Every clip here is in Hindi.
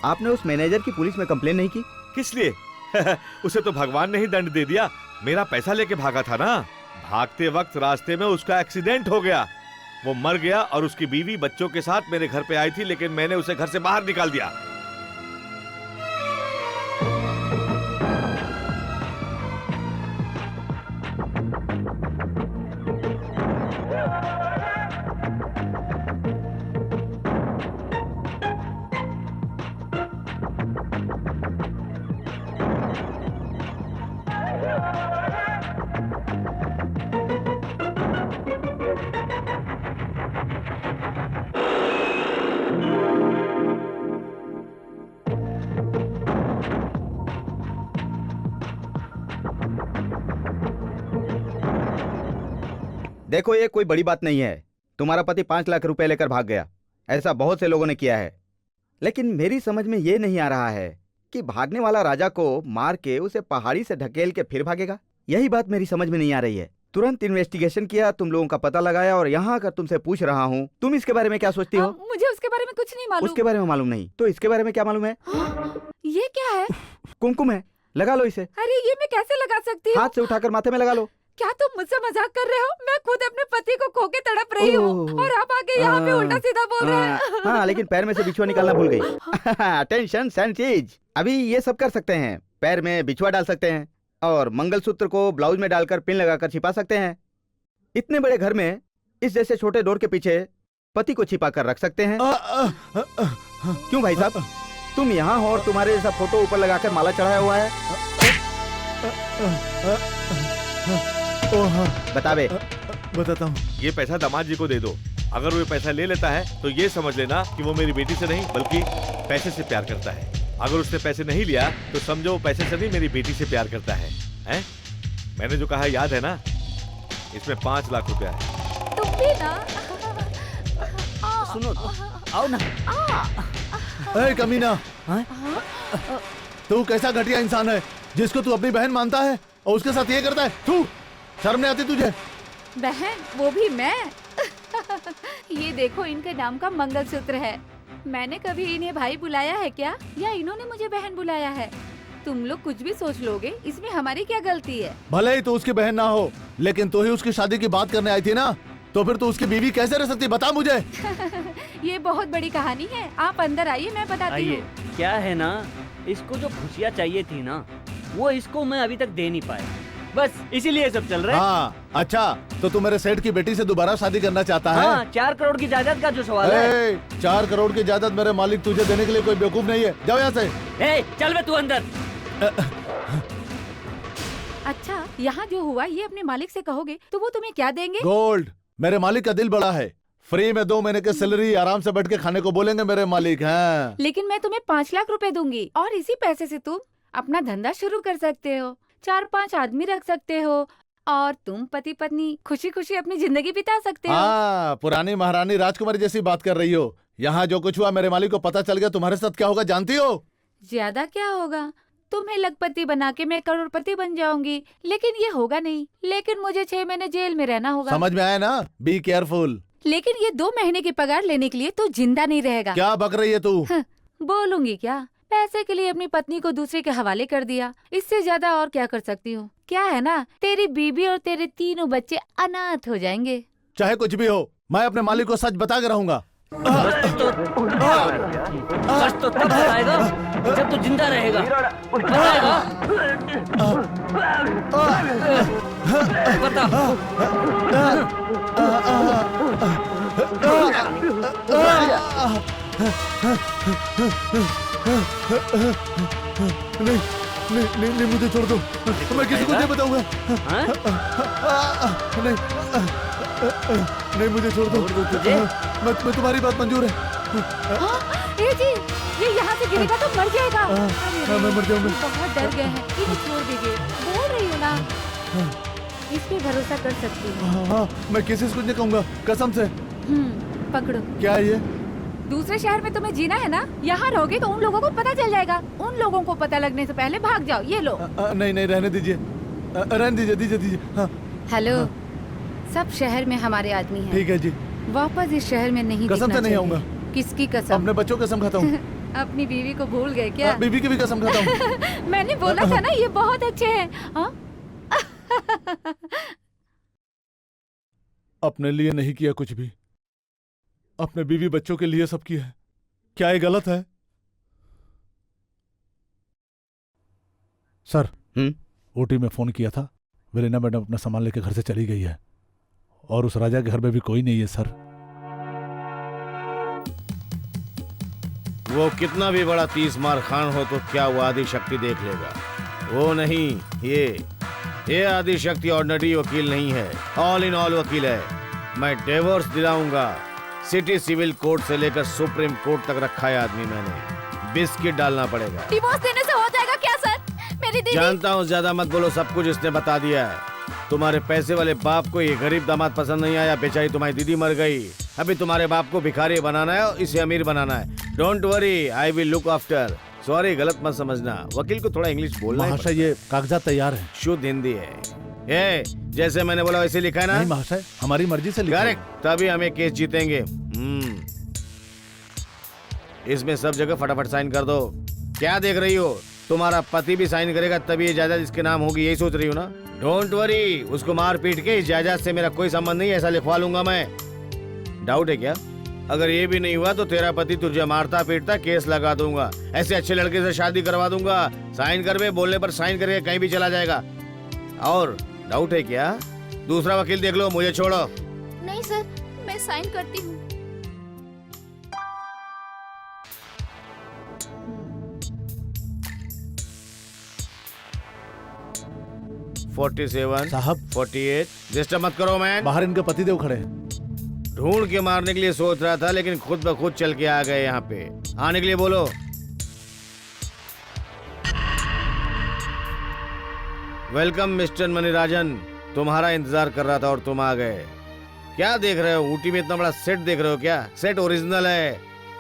आपने उस मैनेजर की पुलिस में कंप्लेन नहीं की? किस लिए? उसे तो भगवान ने ही दंड दे दिया। मेरा पैसा लेके भागा था ना। भागते वक्त रास्ते में उसका एक्सीडेंट हो गया, वो मर गया और उसकी बीवी बच्चों के साथ मेरे घर पे आई थी, लेकिन मैंने उसे घर से बाहर निकाल दिया। देखो, ये कोई बड़ी बात नहीं है। तुम्हारा पति 5 लाख रुपए लेकर भाग गया, ऐसा बहुत से लोगों ने किया है। लेकिन मेरी समझ में ये नहीं आ रहा है कि भागने वाला राजा को मार के उसे पहाड़ी से ढकेल के फिर भागेगा। यही बात मेरी समझ में नहीं आ रही है। तुरंत इन्वेस्टिगेशन किया, तुम लोगों का पता लगाया, और यहाँ आकर तुमसे पूछ रहा हूँ, तुम इसके बारे में क्या सोचती हो? मुझे उसके बारे में कुछ नहीं मालूम। उसके बारे में मालूम नहीं तो इसके बारे में क्या मालूम है? ये क्या है? कुमकुम है, लगा लो इसे। अरे ये मैं कैसे लगा सकती हूँ? हाथ से उठाकर माथे में लगा लो। क्या तुम मुझसे मजाक कर रहे हो? मैं खुद अपने पति को खो के तड़प रही हूँ और आप आके यहाँ पे उल्टा सीधा बोल रहे हैं। हाँ, लेकिन पैर में से बिछुआ निकालना भूल गई। Attention sandwich. अभी ये सब कर सकते हैं, पैर में बिछुआ डाल सकते हैं और मंगलसूत्र को ब्लाउज में डालकर पिन लगाकर छिपा सकते हैं। इतने बड़े घर में इस जैसे छोटे डोर के पीछे पति को छिपा कर रख सकते हैं। क्यों भाई साहब, तुम यहाँ हो और तुम्हारे जैसा फोटो ऊपर लगाकर माला चढ़ाया हुआ है। बता बे। बताता हूँ। ये पैसा दामाद जी को दे दो। अगर वो पैसा ले लेता है तो ये समझ लेना कि वो मेरी बेटी से नहीं बल्कि पैसे से प्यार करता है। अगर उसने पैसे नहीं लिया तो समझो वो पैसे से नहीं मेरी बेटी से प्यार करता है। हैं? मैंने जो कहा याद है ना? इसमें 5 लाख रुपया है। तुम भी ना। सुनो तो, आओ ना। ए कमीना, तू कैसा घटिया इंसान है जिसको तू अपनी बहन मानता है और उसके साथ ये करता है? तू शर्म नहीं आती तुझे? बहन, वो भी मैं? ये देखो, इनके नाम का मंगलसूत्र है। मैंने कभी इन्हें भाई बुलाया है क्या, या इन्होंने मुझे बहन बुलाया है? तुम लोग कुछ भी सोच लोगे, इसमें हमारी क्या गलती है? भले ही तू उसकी बहन ना हो, लेकिन तू ही उसकी शादी की बात करने आई थी ना, तो फिर तू उसकी बीवी कैसे रह सकती? बता मुझे। ये बहुत बड़ी कहानी है, आप अंदर आइए, मैं बताती हूँ। क्या है ना, इसको जो खुशियाँ चाहिए थी ना, वो इसको मैं अभी तक दे नहीं पाया, बस इसीलिए सब चल रहा है। हाँ, अच्छा तो तू मेरे सेठ की बेटी से दोबारा शादी करना चाहता है? हाँ, 4 करोड़ की जायदाद का जो सवाल है। 4 करोड़ की जायदाद मेरे मालिक तुझे देने के लिए कोई बेवकूफ नहीं है। जाओ यहाँ से। चल बे तू अंदर। अच्छा, यहाँ जो हुआ ये अपने मालिक से कहोगे तो वो तुम्हें क्या देंगे? गोल्ड। मेरे मालिक का दिल बड़ा है, फ्री में 2 महीने की सैलरी आराम से बैठ के खाने को बोलेंगे मेरे मालिक हैं। लेकिन मैं तुम्हें 5 लाख रुपए दूंगी और इसी पैसे से तुम अपना धंधा शुरू कर सकते हो, 4-5 आदमी रख सकते हो और तुम पति पत्नी खुशी खुशी अपनी जिंदगी बिता सकते हो। हाँ, पुरानी महारानी राजकुमारी जैसी बात कर रही हो। यहाँ जो कुछ हुआ मेरे मालिक को पता चल गया, तुम्हारे साथ क्या होगा जानती हो? ज्यादा क्या होगा, तुम्हें लखपति बना के मैं करोड़पति बन जाऊंगी, लेकिन ये होगा नहीं। लेकिन मुझे 6 महीने जेल में रहना होगा। समझ में आया ना? Be careful. लेकिन ये 2 महीने की पगार लेने के लिए तो जिंदा नहीं रहेगा। क्या बक रही है तू? बोलूंगी क्या, पैसे के लिए अपनी पत्नी को दूसरे के हवाले कर दिया, इससे ज्यादा और क्या कर सकती हूँ? क्या है ना, तेरी बीबी और तेरे 3 बच्चे अनाथ हो जाएंगे। चाहे कुछ भी हो, मैं अपने मालिक को सच बता के रहूंगा। सच तो तब बताएगा जब तू जिंदा रहेगा। बताएगा? बता। नहीं, मुझे छोड़ दो, मैं किसी को नहीं बताऊंगा। नहीं, मुझे छोड़ दो। मैं तुम्हारी बात मंजूर है। ए जी, ये यहाँ से गिरेगा तो मर जाएगा। मैं मर जाऊंगा। बहुत डर गए हैं, इन्हें छोड़ दीजिए। बोल रही हूँ ना, इस पे भरोसा कर सकती हूँ। हाँ, मैं किसी से कुछ नहीं कहूँगा, कसम से। पकड़ो। क्या है ये? दूसरे शहर में तुम्हें जीना है ना, यहाँ रहोगे तो उन लोगों को पता चल जाएगा। उन लोगों को पता लगने से पहले भाग जाओ। ये लो। नहीं, रहने दीजिए, रहने दीजिए। हाँ। हेलो, सब शहर में हमारे आदमी हैं। ठीक है जी। वापस इस शहर में नहीं। कसम से नहीं आऊंगा। किसकी कसम? अपने बच्चों की कसम खाता हूँ। अपनी बीवी को भूल गए क्या? बीबी की भी कसम खाता हूँ। मैंने बोला था ना ये बहुत अच्छे हैं। हाँ? अपने लिए नहीं किया कुछ भी, अपने बीवी बच्चों के लिए सब किया है। क्या ये गलत है? सर, ओटी में फोन किया था, वेलिना मैडम अपना सामान लेकर घर से चली गई है और उस राजा के घर में भी कोई नहीं है सर। वो कितना भी बड़ा 30 मार खान हो तो क्या वो आदि शक्ति देख लेगा? वो नहीं, ये आदि शक्ति ऑर्डिनरी वकील नहीं है, ऑल इन ऑल वकील है। मैं डिवोर्स दिलाऊंगा। सिटी सिविल कोर्ट से लेकर सुप्रीम कोर्ट तक रखा है आदमी मैंने। बिस्किट डालना पड़ेगा। डिवोर्स देने से हो जाएगा क्या सर? मेरी दीदी। जानता हूँ, ज्यादा मत बोलो, सब कुछ इसने बता दिया है। तुम्हारे पैसे वाले बाप को ये गरीब दामाद पसंद नहीं आया, बेचारी तुम्हारी दीदी मर गई। अभी तुम्हारे बाप को भिखारी बनाना है और इसे अमीर बनाना है। Don't worry, I will look after. Sorry, गलत मत समझना, वकील को थोड़ा इंग्लिश बोलना है। महाशय, ये कागजात तैयार है। शुद्ध हिंदी है। जैसे मैंने बोला वैसे लिखा है ना? नहीं महाशय, हमारी मर्जी से लिखा है। करेक्ट, तभी हमें केस जीतेंगे। इसमें सब जगह फटाफट साइन कर दो। क्या देख रही हो? तुम्हारा पति भी साइन करेगा तभी ये जायदाद इसके नाम होगी, यही सोच रही हो ना? डोंट वरी, उसको मार पीट के इस जायदाद से मेरा कोई संबंध नहीं, ऐसा लिखवा लूंगा मैं। डाउट है क्या? अगर ये भी नहीं हुआ तो तेरा पति तुझे मारता पीटता केस लगा दूंगा। ऐसे अच्छे लड़के से शादी करवा दूंगा। साइन कर बे, बोलने पर साइन करके कहीं भी चला जाएगा। और डाउट है क्या? दूसरा वकील देख लो, मुझे छोड़ो। नहीं सर, मैं साइन करती हूँ। 47 साहब, 48। डिस्टर्ब मत करो मैन। बाहर इनके पतिदेव खड़े हैं। ढूंढ के मारने के लिए सोच रहा था, लेकिन खुद ब खुद चल के आ गए यहाँ पे। आने के लिए बोलो। वेलकम मिस्टर मणिराजन, तुम्हारा इंतजार कर रहा था और तुम आ गए। क्या देख रहे हो? ऊटी में इतना बड़ा सेट देख रहे हो क्या? सेट ओरिजिनल है,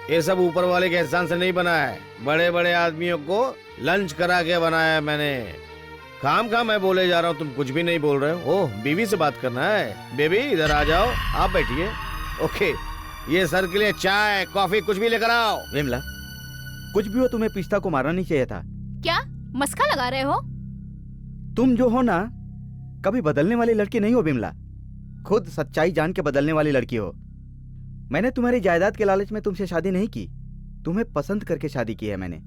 ये सब ऊपर वाले के एहसान से नहीं बना है। बड़े बड़े आदमियों को लंच करा के बनाया है मैंने। काम मैं बोले जा रहा हूँ, तुम कुछ भी नहीं बोल रहे हो। ओह, बीवी से बात करना है? बेबी इधर आ जाओ, आप बैठिए। ओके, ये सर के लिए चाय कॉफी कुछ भी लेकर आओ। विमला, कुछ भी हो, तुम्हें पिस्ता को मारना नहीं चाहिए था। क्या मस्का लगा रहे हो? तुम जो हो ना, कभी बदलने वाली लड़की नहीं हो विमला। खुद सच्चाई जान के बदलने वाली लड़की हो। मैंने तुम्हारी जायदाद के लालच में तुमसे शादी नहीं की, तुम्हें पसंद करके शादी की है मैंने।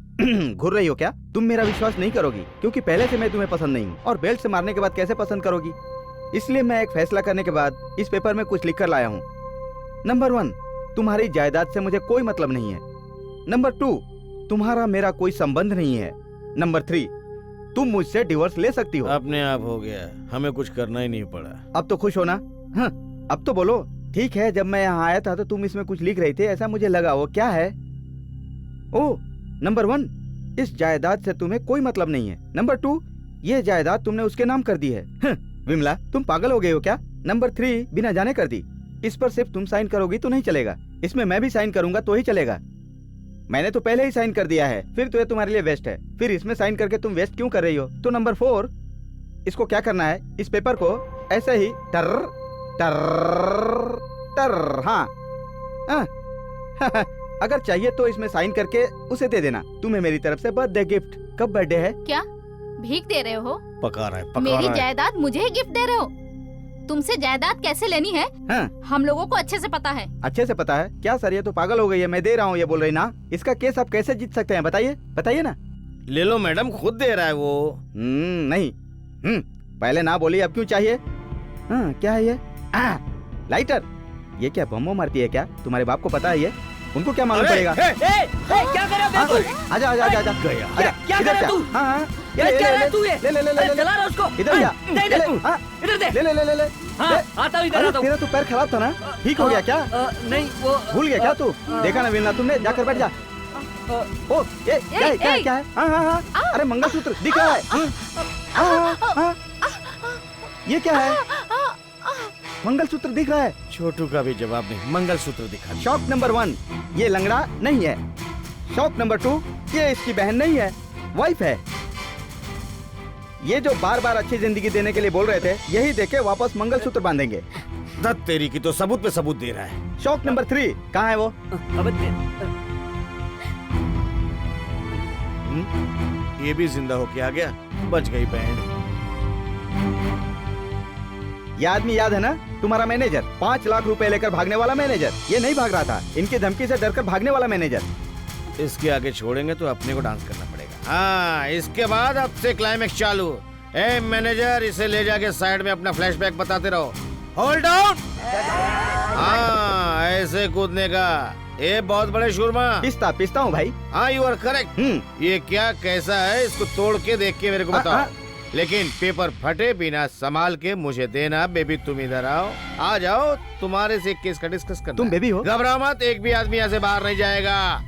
घुर रही हो क्या? तुम मेरा विश्वास नहीं करोगी, क्योंकि पहले से मैं तुम्हें पसंद नहीं हूँ, और बेल्ट से मारने के बाद कैसे पसंद करोगी? इसलिए मैं एक फैसला करने के बाद इस पेपर में कुछ लिख कर लाया हूँ। नंबर 1, तुम्हारी जायदाद से मुझे कोई मतलब नहीं है। नंबर 2, तुम्हारा मेरा कोई संबंध नहीं है। नंबर 3, तुम मुझसे डिवोर्स ले सकती हो। अपने आप हो गया, हमें कुछ करना ही नहीं पड़ा। अब तो खुश हो ना? हाँ, अब तो बोलो। ठीक है, जब मैं यहाँ आया था तो तुम इसमें कुछ लिख रही थे, ऐसा मुझे लगा। वो क्या है? ओह, नंबर 1, इस जायदाद से तुम्हें कोई मतलब नहीं है। नंबर 2, ये जायदाद तुमने उसके नाम कर दी है। विमला, तुम पागल हो गए हो क्या? नंबर 3, बिना जाने कर दी। इस पर सिर्फ तुम साइन करोगी तो नहीं चलेगा, इसमें मैं भी साइन करूंगा तो ही चलेगा। मैंने तो पहले ही साइन कर दिया है, फिर तो ये तुम्हारे लिए वेस्ट है। फिर इसमें साइन करके तुम वेस्ट क्यों कर रही हो? तो नंबर 4, इसको क्या करना है, इस पेपर को ऐसे ही टर टर टर, हाँ अगर चाहिए तो इसमें साइन करके उसे दे देना। तुम्हें मेरी तरफ से बर्थडे गिफ्ट। कब बर्थडे है? क्या भीख दे रहे हो? पका रहा है, मेरी जायदाद मुझे ही गिफ्ट दे रहे हो? तुमसे जायदाद कैसे लेनी है हाँ। हम लोगों को अच्छे से पता है। अच्छे से पता है क्या सर? ये तो पागल हो गई है। मैं दे रहा हूँ ये बोल रही ना। इसका केस आप कैसे जीत सकते हैं? बताइए, बताइए ना। ले लो मैडम, खुद दे रहा है वो। नहीं, पहले ना बोली, अब क्यों चाहिए? हाँ, क्या है ये? लाइटर। ये क्या बम मारती है क्या? तुम्हारे बाप को पता है ये? उनको क्या मालूम पड़ेगा? क्या कर रहा है? आजा आजा आजा आजा। क्या कर रहा है तू? हाँ, क्या कर रहा है तू? ये ले ले ले ले ले जला रहा उसको। इधर जा। दे दे तू, इधर दे। ले ले ले ले ले। हाँ, आता हूँ, इधर अरे आता हूँ। तेरा तो पैर खराब था ना, ठीक हो गया क्या? नहीं, वो भूल गया क्या तू? देखा ना विमला तुमने? जाकर बैठ जा। ओ, ये क्या है? क्या है? क्या है? हाँ हाँ हाँ, अरे मंगलसूत्र दिख रहा है। हाँ हाँ हाँ, ये क्या है? मंगलसूत्र दिख रहा है। छोटू का भी जवाब नहीं, मंगलसूत्र दिखा। शौक नंबर 1, ये लंगड़ा नहीं है। शौक नंबर 2, ये इसकी बहन नहीं है, वाइफ है। ये जो बार बार अच्छी जिंदगी देने के लिए बोल रहे थे, यही देके वापस मंगलसूत्र बांधेंगे। दत्त तेरी की तो सबूत पे सबूत दे रहा है। शौक नंबर 3, कहाँ है वो? अब ये भी जिंदा होके आ गया, बच गई बैंड। ये आदमी याद है ना, तुम्हारा मैनेजर, 5 लाख रुपए लेकर भागने वाला मैनेजर। ये नहीं भाग रहा था, इनकी धमकी से डरकर भागने वाला मैनेजर। इसके आगे छोड़ेंगे तो अपने को डांस करना पड़ेगा। हाँ, इसके बाद अब से क्लाइमेक्स चालू। ए मैनेजर, इसे ले जाके साइड में अपना फ्लैशबैक बताते रहो। Hold down. हाँ, ऐसे कूदने का। ये बहुत बड़े शूरमा। पिस्ता हूँ भाई। हाँ, यू आर करेक्ट। ये क्या कैसा है, इसको तोड़ के देख के मेरे को बताओ। लेकिन पेपर फटे बिना संभाल के मुझे देना। बेबी तुम इधर आओ, आ जाओ, तुम्हारे से केस का डिस्कस करना। तुम बेबी हो? घबराओ मत, एक भी आदमी यहाँ से बाहर नहीं जाएगा।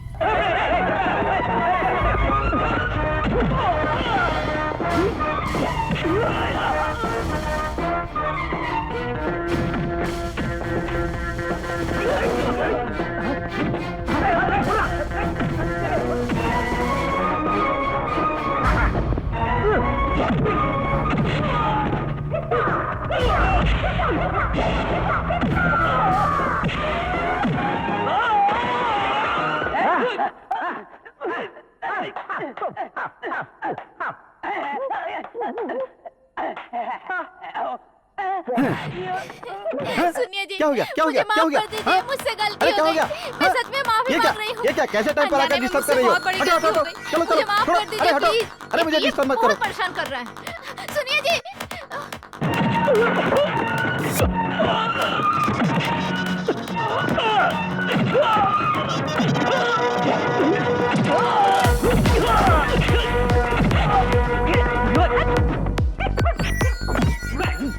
सुनिए जी, क्या हो गया? क्या हो गया? मुझे क्या हो गया? माफ कर दीजिए, हाँ? मुझसे गलती अरे हो क्या हो गई। गया? मैं हाँ? सच में माफी ये क्या? मांग रही हूँ। ये क्या? कैसे टाइम पर आकर अनजाने में डिस्टर्ब कर मुझसे रही हो? बहुत बड़ी हटो, गलती हटो, हो गई। चलो, चलो, मुझे माफ छोड़ो। कर दीजिए, अरे हटो। प्लीज। अरे मुझे ये डिस्टर्ब मत बहुत करो। परेशान कर रहा है। सुनिए जी,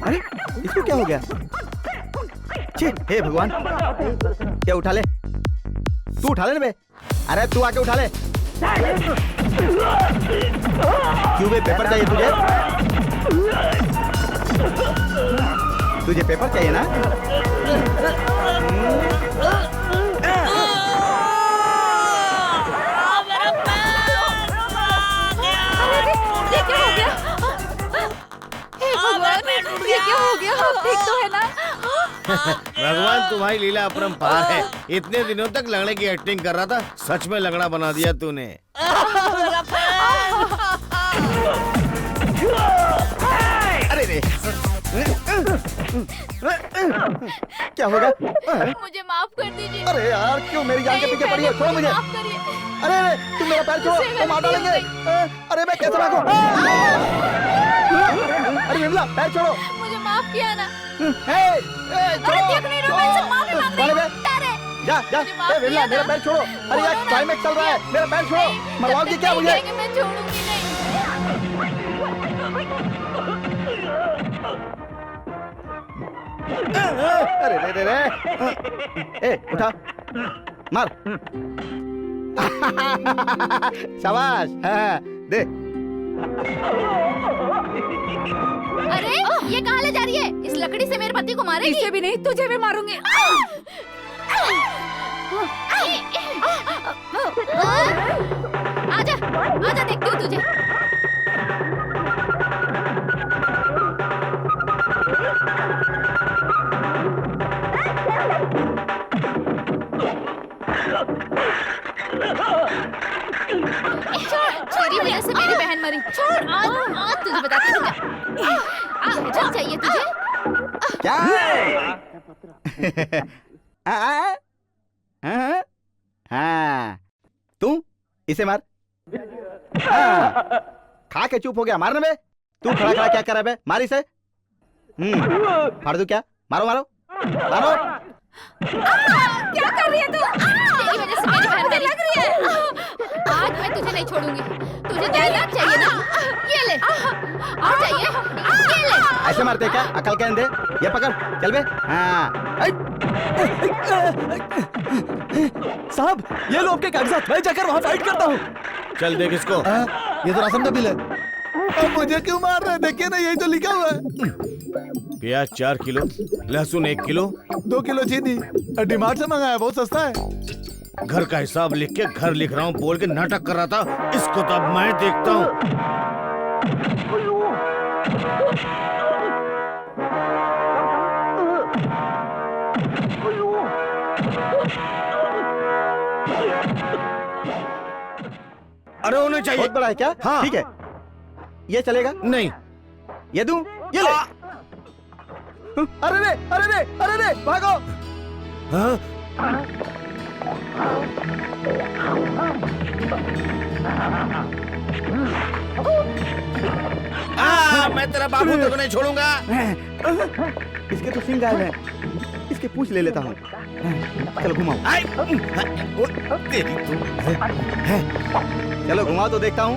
अरे इसको क्या हो गया? छी, हे भगवान, क्या उठा ले, तू उठा ले ना बे। अरे तू आके उठा ले। क्यों बे, पेपर चाहिए तुझे? तुझे पेपर चाहिए ना? ये क्या हो गया? हे भगवान, ये क्या हो गया? ठीक तो है ना? भगवान, तुम्हारी लीला अपरंपार है। इतने दिनों तक लंगड़े की एक्टिंग कर रहा था, सच में लंगड़ा बना दिया तूने। अरे रे, क्या होगा? मुझे माफ कर दीजिए। अरे यार, क्यों मेरी जान के पीछे पड़ी हो? छोड़ो मुझे। माफ करिए। अरे अरे, तुम मेरा पैर छोड़ो, मुझसे तुम मार गलती हो डालेंगे। अरे मैं कैसे भागूं? अरे विमला, पैर छोड़ो। मुझे माफ किया ना। अरे अरे देख नहीं रहा, मैं इनसे माफी मांग रही हूँ। अरे जा जा, मुझे माफ ए विमला, किया मेरा ना। पैर छोड़ो। अरे यार, छोड़ो ना। क्लाइमेक्स चल रहा है, मेरा पैर छोड़ो। नहीं, मरवाओगी जब तक क्या नहीं मुझे? कहेंगे, मैं छोड़ूंगी नहीं। अरे रे रे रे, ए उठा, मार। शाबाश, हाँ, दे। अरे ये कहाँ ले जा रही है? इस लकड़ी से मेरे पति को मारेगी? इसे भी नहीं, तुझे भी मारूंगी। आजा, आजा, देखती हूँ तुझे। तेरी वजह से मेरी बहन मरी। छोड़, आज तुझे बताती हूँ क्या। जल चाहिए तुझे? क्या? हाँ, तू इसे मार। हाँ, खा के चुप हो गया, मारना बे। तू खड़ा खड़ा क्या कर रहा है बे? मार इसे। फाड़ दूं क्या? मारो मारो मारो। क्या कर रही है तू? तेरी वजह से मेरी बहन लग रही है। आज मैं तुझे नहीं छोड़ूंगी। तुझे जायदाद चाहिए ना? ये ले। और चाहिए? ये ले। ऐसे मारते क्या? अकल के अंधे। ये पकड़, चल बे। हाँ। साहब, ये लो आपके कागजात, मैं जाकर वहाँ फाइट करता हूँ। चल देख इसको। ये तो राशन का बिल है। अब मुझे क्यों मार रहे हैं? देखिए ना, यही तो लिखा हुआ है। प्याज 4 किलो, लहसुन 1 किलो, 2 किलो चीनी। डिमार्ट से मंगाया, बहुत सस्ता है। घर का हिसाब लिख के घर लिख रहा हूँ बोल के नाटक कर रहा था। इसको तो अब मैं देखता हूँ। अरे होना चाहिए। बहुत बड़ा है क्या? हाँ। ठीक है, ये चलेगा? नहीं। ये दूं? ये ले। अरे रे, अरे रे, अरे रे, भागो। हाँ? मैं तेरा बाबू तक नहीं छोड़ूंगा। इसके तो सिंग गायब हैं। इसके पूछ ले लेता हूँ। चलो घुमाओ। आई, वो तेरी तू। चलो घुमाओ तो देखता हूँ।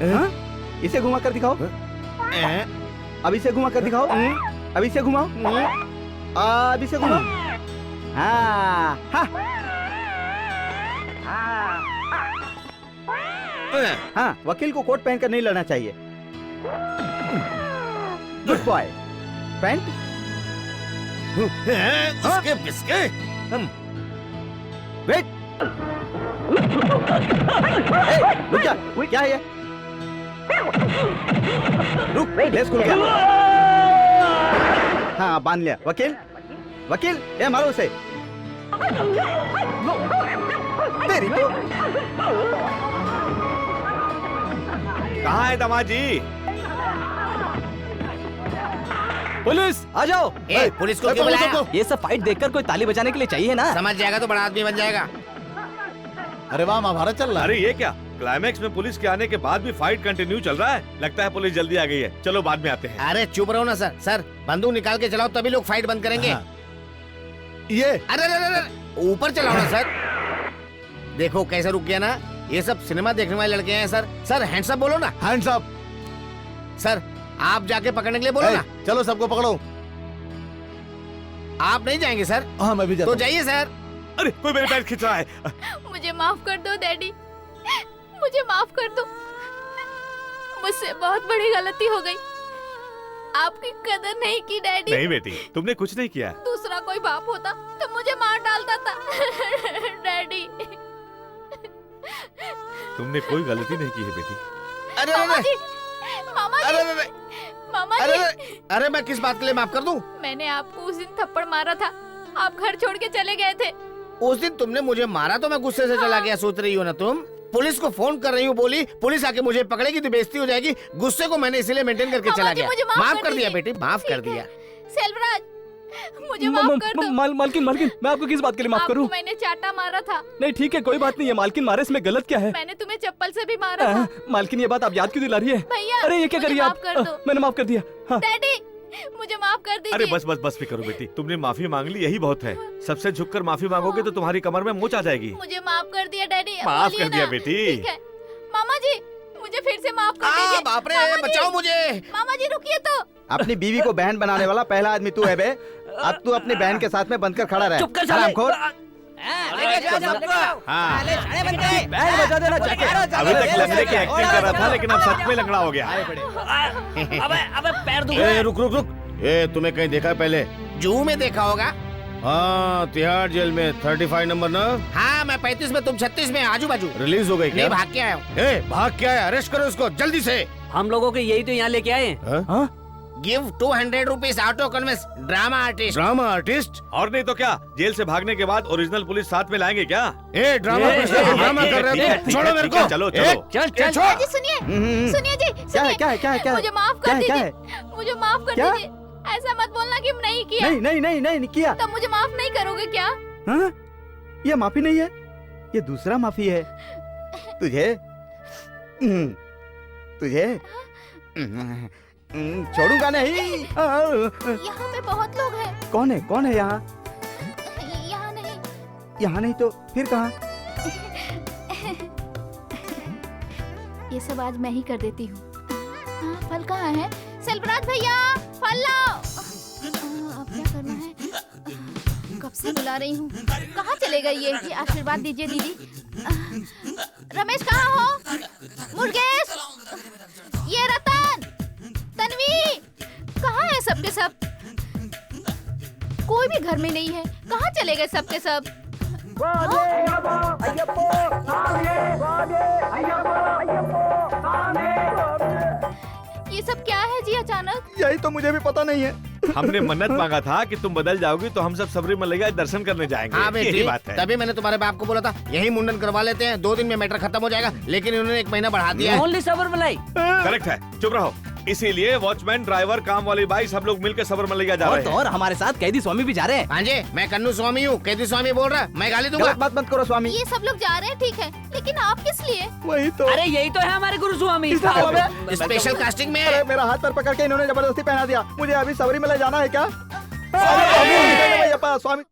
हाँ? इसे घुमा कर दिखाओ। अब इसे घुमा कर दिखाओ। अब इसे घुमाओ। अब इसे घुमाओ। हाँ, हाँ। हाँ, वकील को कोट पहनकर नहीं लड़ना चाहिए। Good boy. पैंट? इसके बिस्के। वेट। रुक जा। क्या है ये? रुक, लेस खुल गया। हाँ, बांध लिया। वकील, वकील, ये मारो उसे। तेरी तो। कहाँ है दामाद जी? पुलिस आ जाओ। पुलिस को क्यों बुलाया? ये सब फाइट देखकर कोई ताली बजाने के लिए चाहिए ना। समझ जाएगा तो बड़ा आदमी बन जाएगा। अरे वाह, महाभारत चल रहा है। अरे ये क्या, क्लाइमैक्स में पुलिस के आने के बाद भी फाइट कंटिन्यू चल रहा है। लगता है पुलिस जल्दी आ गई है। चलो बाद में आते हैं। अरे चुप रहो ना सर। सर बंदूक निकाल के चलाओ तभी लोग फाइट बंद करेंगे। हाँ। ये अरे अरे अरे ऊपर चलाओ ना सर। देखो कैसे रुक गया ना। ये सब सिनेमा देखने वाले लड़के हैं सर। सर हैंड्स अप बोलो ना। Hands up. सर आप जाके पकड़ने के लिए बोलो ना। चलो सबको पकड़ो। आप नहीं जाएंगे सर? हाँ मैं भी जाता तो हूँ। जाइए सर। अरे कोई मेरे पैर खींच रहा है। मुझे माफ कर दो डैडी, मुझे माफ कर दो। मुझसे बहुत बड़ी गलती हो गई। आपकी कदर नहीं की डैडी। नहीं बेटी, तुमने कुछ नहीं किया। दूसरा कोई बाप होता तो मुझे मार डालता था। डैडी, तुमने कोई गलती नहीं की है बेटी। अरे मामा अरे जी, मामा अरे जी, अरे मामा अरे जी, अरे मैं किस बात के लिए माफ कर दूं? मैंने आपको उस दिन थप्पड़ मारा था। आप घर छोड़ के चले गए थे। उस दिन तुमने मुझे मारा तो मैं गुस्से से चला गया। सोच रही हो ना तुम? पुलिस को फोन कर रही हूँ, बोली पुलिस आके मुझे पकड़ेगी तो बेइज्जती हो जाएगी। गुस्से को मैंने इसीलिए मेंटेन करके मामा चला जी, गया। मुझे माफ माफ कर कर दिया दीजिए। बेटी, माफ कर ठीक है। दिया। सेल्वराज, मुझे माफ कर दो। मालकिन मालकिन, मैं आपको किस बात के लिए माफ करूं? आपको मैंने चाटा मारा था। नहीं ठीक है, कोई बात नहीं है। मालकिन मारे, इसमें गलत क्या है? मैंने तुम्हें चप्पल से भी मारा था। मालकिन ये बात आप याद क्यों दिला रही है? भैया, अरे ये क्या मुझे करिए आप? माफ कर दो। मैंने माफ कर दिया। हाँ। डैडी, मुझे माफ कर दीजिए। अरे बस बस बस भी करो बेटी। तुमने माफी मांग ली, यही बहुत है। सबसे झुककर माफी मांगोगे तो तुम्हारी कमर में मोच आ जाएगी। मुझे माफ कर दिया डैडी। माफ बोलिए कर दिया ना। बेटी। ठीक है। मामा जी, मुझे फिर से माफ कर दीजिए। बाप रे, मामा जी, बचाओ मुझे। मामा जी रुकिए तो। अपनी बीवी को बहन बनाने वाला पहला आदमी तू है बे। अब तू अपनी बहन के साथ में बनकर खड़ा रहे। चुप कर साले। हरामखोर। हाँ, बैंड बजा देना जाके। अभी तक लंगड़े की एक्टिंग कर रहा था, लेकिन अब सच में लंगड़ा हो गया। अबे अबे पैर दुख ए, रुक रुक रुक। ए, तुम्हें कहीं देखा है पहले? जू में देखा होगा। हाँ, तिहाड़ जेल में 35 नंबर ना। हाँ, मैं 35 में, तुम 36 में, आजू बाजू। रिलीज हो गई क्या? नहीं, भाग के आया हूँ। ए, भाग के आया? अरेस्ट करो उसको जल्दी से। हम लोगों के यही तो यहाँ लेके आए हैं। हाँ? Give 200 rupees auto conveyance drama artist. Drama artist? और नहीं तो क्या, जेल से भागने के बाद ओरिजिनल पुलिस साथ में लाएंगे क्या? ए, ड्रामा ड्रामा कर रहे हो? छोड़ो मेरे को। चलो ए, चलो। चल चल। छोड़। जी सुनिए, सुनिए जी, क्या है सुनिए। क्या है क्या है क्या है? मुझे माफ क्या कर है क्या दीजिए। है? मुझे माफ कर क्या? दीजिए। ऐसा मत बोलना कि नहीं किया। नहीं नहीं नहीं नहीं किया। तब मुझे माफ नहीं करोगे क्या? हाँ? ये माफी नहीं है, ये दूसरा माफी है। तुझे तुझे छोड़ूंगा नहीं। यहाँ पे बहुत लोग हैं। कौन है यहाँ? यहाँ नहीं। यहाँ नहीं तो फिर कहाँ? ये सब आज मैं ही कर देती हूँ। हाँ, फल कहाँ है? सेल्वराज भैया, फल लाओ। अब क्या करना है? कब से बुला रही हूँ। कहाँ चले गए ये? आशीर्वाद दीजिए दीदी। रमेश कहाँ हो? मुर्गेश, ये रतन, तन्वी, कहाँ है सबके सब? कोई भी घर में नहीं है। कहाँ चले गए सबके सब? ये सब क्या है जी अचानक? यही तो मुझे भी पता नहीं है। हमने मन्नत मांगा था कि तुम बदल जाओगी तो हम सब सबरीमलैया दर्शन करने जाएंगे। हाँ यही बेटी, बात है। तभी मैंने तुम्हारे बाप को बोला था यही मुंडन करवा लेते हैं, 2 दिन में मैटर खत्म हो जाएगा, लेकिन इन्होंने 1 महीना बढ़ा दिया है। ओनली सबरमलाई। करेक्ट है, चुप रहो। इसीलिए वॉचमैन, ड्राइवर, काम वाली बाई सब लोग मिलकर सबरीमलैया जा और रहे तो हैं। और हमारे साथ कैदी स्वामी भी जा रहे हैं। हाँ जी, मैं कन्नू स्वामी हूँ, कैदी स्वामी बोल रहा, मैं गाली दूंगा। गलत बात मत करो स्वामी। ये सब लोग जा रहे हैं ठीक है, लेकिन आप किस लिए? वही तो। अरे यही तो है हमारे गुरु स्वामी। स्पेशल कास्टिंग में अरे मेरा हाथ पर पकड़ के इन्होंने जबरदस्ती पहना दिया। मुझे अभी सबरीमला जाना है क्या? स्वामी, स्वामी, स्वामी